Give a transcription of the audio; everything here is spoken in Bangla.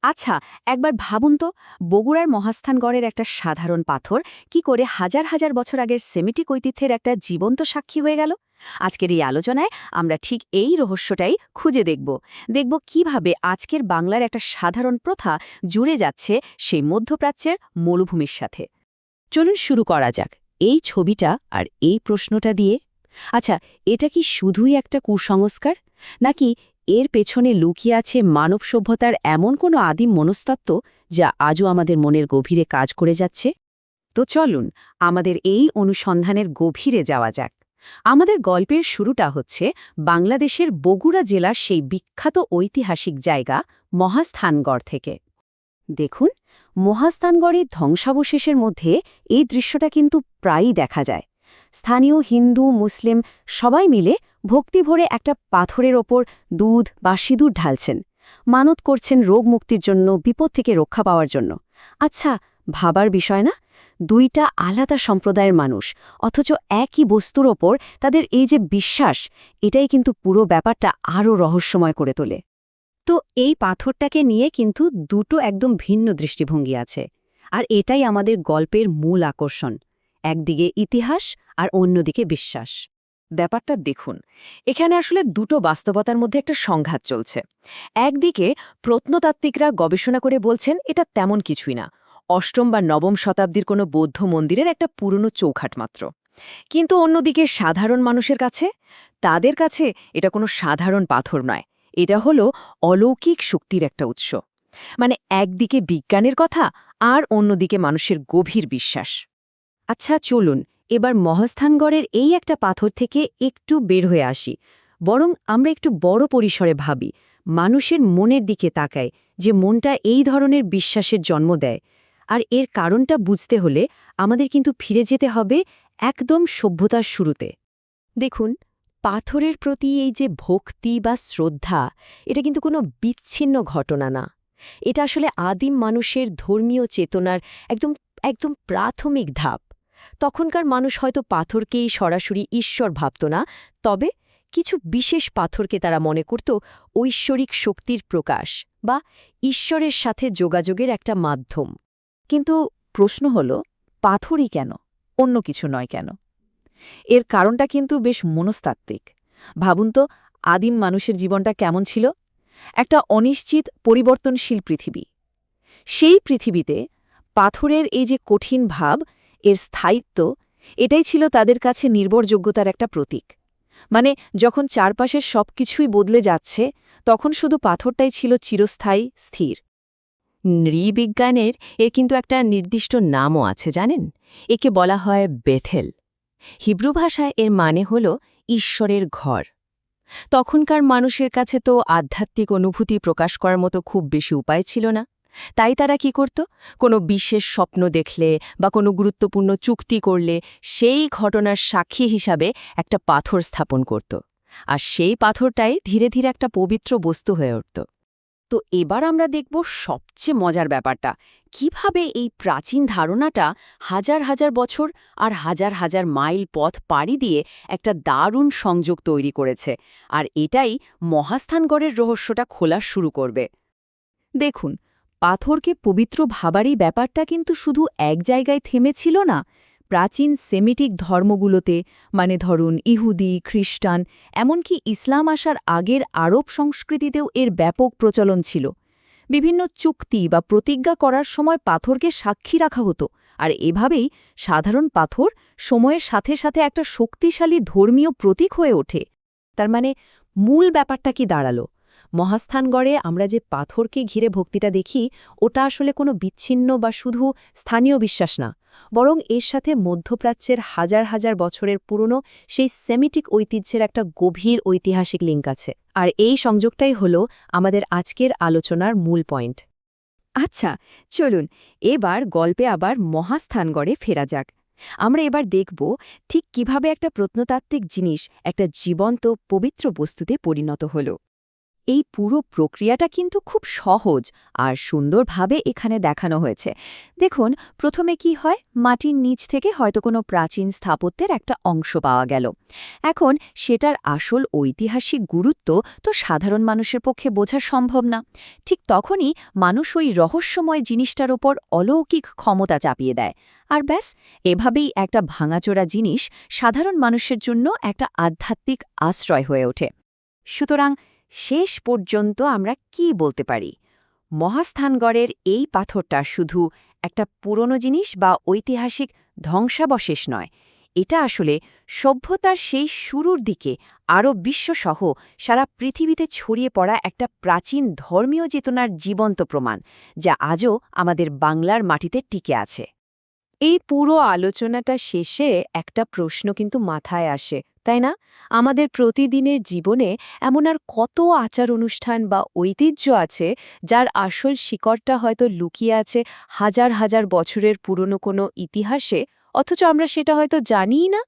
আচ্ছা, একবার ভাবুন তো, বগুড়ার মহাস্থানগড়ের একটা সাধারণ পাথর কি করে হাজার হাজার বছর আগের সেমিটিক ঐতিহ্যের একটা জীবন্ত সাক্ষী হয়ে গেল। আজকের এই আলোচনায় আমরা ঠিক এই রহস্যটাই খুঁজে দেখব কিভাবে আজকের বাংলার একটা সাধারণ প্রথা জুড়ে যাচ্ছে সেই মধ্যপ্রাচ্যের মরুভূমির সাথে। চলুন শুরু করা যাক এই ছবিটা আর এই প্রশ্নটা দিয়ে। আচ্ছা, এটা কি শুধুই একটা কুসংস্কার, নাকি এর পেছনে লুকিয়ে আছে মানব সভ্যতার এমন কোনো আদিম মনস্তত্ত্ব যা আজও আমাদের মনের গভীরে কাজ করে যাচ্ছে? তো চলুন আমাদের এই অনুসন্ধানের গভীরে যাওয়া যাক। আমাদের গল্পের শুরুটা হচ্ছে বাংলাদেশের বগুড়া জেলার সেই বিখ্যাত ঐতিহাসিক জায়গা মহাস্থানগড় থেকে। দেখুন, মহাস্থানগড়ের ধ্বংসাবশেষের মধ্যে এই দৃশ্যটা কিন্তু প্রায়ই দেখা যায়। স্থানীয় হিন্দু মুসলিম সবাই মিলে ভক্তিভরে একটা পাথরের ওপর দুধ বা সিঁদুর ঢালছেন, মানত করছেন রোগ মুক্তির জন্য, বিপদ থেকে রক্ষা পাওয়ার জন্য। আচ্ছা, ভাবার বিষয় না? দুইটা আলাদা সম্প্রদায়ের মানুষ, অথচ একই বস্তুর ওপর তাদের এই যে বিশ্বাস, এটাই কিন্তু পুরো ব্যাপারটা আরও রহস্যময় করে তোলে। তো এই পাথরটাকে নিয়ে কিন্তু দুটো একদম ভিন্ন দৃষ্টিভঙ্গি আছে, আর এটাই আমাদের গল্পের মূল আকর্ষণ। একদিকে ইতিহাস আর অন্যদিকে বিশ্বাস। ব্যাপারটা দেখুন, এখানে আসলে দুটো বাস্তবতার মধ্যে একটা সংঘাত চলছে। একদিকে প্রত্নতাত্ত্বিকরা গবেষণা করে বলছেন এটা তেমন কিছুই না, অষ্টম বা নবম শতাব্দীর কোনো বৌদ্ধ মন্দিরের একটা পুরনো চৌখাট মাত্র। কিন্তু অন্যদিকে সাধারণ মানুষের কাছে, তাদের কাছে এটা কোনো সাধারণ পাথর নয়, এটা হলো অলৌকিক শক্তির একটা উৎস। মানে একদিকে বিজ্ঞানের কথা আর অন্যদিকে মানুষের গভীর বিশ্বাস। আচ্ছা চলুন এবার মহাস্থানগড়ের এই একটা পাথর থেকে একটু বের হয়ে আসি, বরং আমরা একটু বড় পরিসরে ভাবি, মানুষের মনের দিকে তাকাই, যে মনটা এই ধরনের বিশ্বাসের জন্ম দেয়। আর এর কারণটা বুঝতে হলে আমাদের কিন্তু ফিরে যেতে হবে একদম সভ্যতার শুরুতে। দেখুন, পাথরের প্রতি এই যে ভক্তি বা শ্রদ্ধা, এটা কিন্তু কোনো বিচ্ছিন্ন ঘটনা না। এটা আসলে আদিম মানুষের ধর্মীয় চেতনার একদম একদম প্রাথমিক ধাপ। তখনকার মানুষ হয়তো পাথরকেই সরাসরি ঈশ্বর ভাবত না, তবে কিছু বিশেষ পাথরকে তারা মনে করত ঐশ্বরিক শক্তির প্রকাশ বা ঈশ্বরের সাথে যোগাযোগের একটা মাধ্যম। কিন্তু প্রশ্ন হল, পাথরই কেন, অন্য কিছু নয় কেন? এর কারণটা কিন্তু বেশ মনস্তাত্ত্বিক। ভাবুন তো, আদিম মানুষের জীবনটা কেমন ছিল? একটা অনিশ্চিত পরিবর্তনশীল পৃথিবী। সেই পৃথিবীতে পাথরের এই যে কঠিন ভাব, এর স্থায়িত্ব, এটাই ছিল তাদের কাছে নির্ভরযোগ্যতার একটা প্রতীক। মানে যখন চারপাশের সবকিছুই বদলে যাচ্ছে, তখন শুধু পাথরটাই ছিল চিরস্থায়ী, স্থির। নৃবিজ্ঞানের এর কিন্তু একটা নির্দিষ্ট নামও আছে, জানেন? একে বলা হয় বেথেল। হিব্রু ভাষায় এর মানে হল ঈশ্বরের ঘর। তখনকার মানুষের কাছে তো আধ্যাত্মিক অনুভূতি প্রকাশ করার মতো খুব বেশি উপায় ছিল না। তাই তারা কি করত? কোনো বিশেষ স্বপ্ন দেখলে বা কোনো গুরুত্বপূর্ণ চুক্তি করলে সেই ঘটনার সাক্ষী হিসাবে একটা পাথর স্থাপন করত। আর সেই পাথরটাই ধীরে ধীরে একটা পবিত্র বস্তু হয়ে উঠত। তো এবার আমরা দেখব সবচেয়ে মজার ব্যাপারটা, কিভাবে এই প্রাচীন ধারণাটা হাজার হাজার বছর আর হাজার হাজার মাইল পথ পাড়ি দিয়ে একটা দারুণ সংযোগ তৈরি করেছে। আর এটাই মহাস্থানগড়ের রহস্যটা খোলা শুরু করবে। দেখুন, পাথরকে পবিত্র ভাবারই ব্যাপারটা কিন্তু শুধু এক জায়গায় থেমেছিল না। প্রাচীন সেমিটিক ধর্মগুলোতে, মানে ধরুন ইহুদি, খ্রিস্টান, এমনকি ইসলাম আসার আগের আরব সংস্কৃতিতেও এর ব্যাপক প্রচলন ছিল। বিভিন্ন চুক্তি বা প্রতিজ্ঞা করার সময় পাথরকে সাক্ষী রাখা হতো, আর এভাবেই সাধারণ পাথর সময়ের সাথে সাথে একটা শক্তিশালী ধর্মীয় প্রতীক হয়ে ওঠে। তার মানে মূল ব্যাপারটা কি দাঁড়ালো? মহাস্থানগড়ে আমরা যে পাথরকে ঘিরে ভক্তিটা দেখি, ওটা আসলে কোনো বিচ্ছিন্ন বা শুধু স্থানীয় বিশ্বাস না, বরং এর সাথে মধ্যপ্রাচ্যের হাজার হাজার বছরের পুরনো সেই সেমিটিক ঐতিহ্যের একটা গভীর ঐতিহাসিক লিঙ্ক আছে। আর এই সংযোগটাই হলো আমাদের আজকের আলোচনার মূল পয়েন্ট। আচ্ছা চলুন এবার গল্পে আবার মহাস্থানগড়ে ফেরা যাক। আমরা এবার দেখব ঠিক কিভাবে একটা প্রত্নতাত্ত্বিক জিনিস একটা জীবন্ত পবিত্র বস্তুতে পরিণত হল। এই পুরো প্রক্রিয়াটা কিন্তু খুব সহজ আর সুন্দরভাবে এখানে দেখানো হয়েছে। দেখুন, প্রথমে কি হয়, মাটির নিচ থেকে হয়তো কোনো প্রাচীন স্থাপত্যের একটা অংশ পাওয়া গেল। এখন সেটার আসল ঐতিহাসিক গুরুত্ব তো সাধারণ মানুষের পক্ষে বোঝা সম্ভব না। ঠিক তখনই মানুষ ওই রহস্যময় জিনিসটার ওপর অলৌকিক ক্ষমতা চাপিয়ে দেয়। আর ব্যাস, এভাবেই একটা ভাঙাচোরা জিনিস সাধারণ মানুষের জন্য একটা আধ্যাত্মিক আশ্রয় হয়ে ওঠে। সুতরাং শেষ পর্যন্ত আমরা কি বলতে পারি? মহাস্থানগড়ের এই পাথরটা শুধু একটা পুরনো জিনিস বা ঐতিহাসিক ধ্বংসাবশেষ নয়, এটা আসলে সভ্যতার সেই শুরুর দিকে আরও বিশ্বসহ সারা পৃথিবীতে ছড়িয়ে পড়া একটা প্রাচীন ধর্মীয় চেতনার জীবন্ত প্রমাণ, যা আজও আমাদের বাংলার মাটিতে টিকে আছে। এই পুরো আলোচনাটা শেষে একটা প্রশ্ন কিন্তু মাথায় আসে, তাই না? আমাদের প্রতিদিনের জীবনে এমন আর কত আচার অনুষ্ঠান বা ঐতিহ্য আছে যার আসল শিকড়টা হয়তো লুকিয়ে আছে হাজার হাজার বছরের পুরনো কোনো ইতিহাসে, অথচ আমরা সেটা হয়তো জানিই না?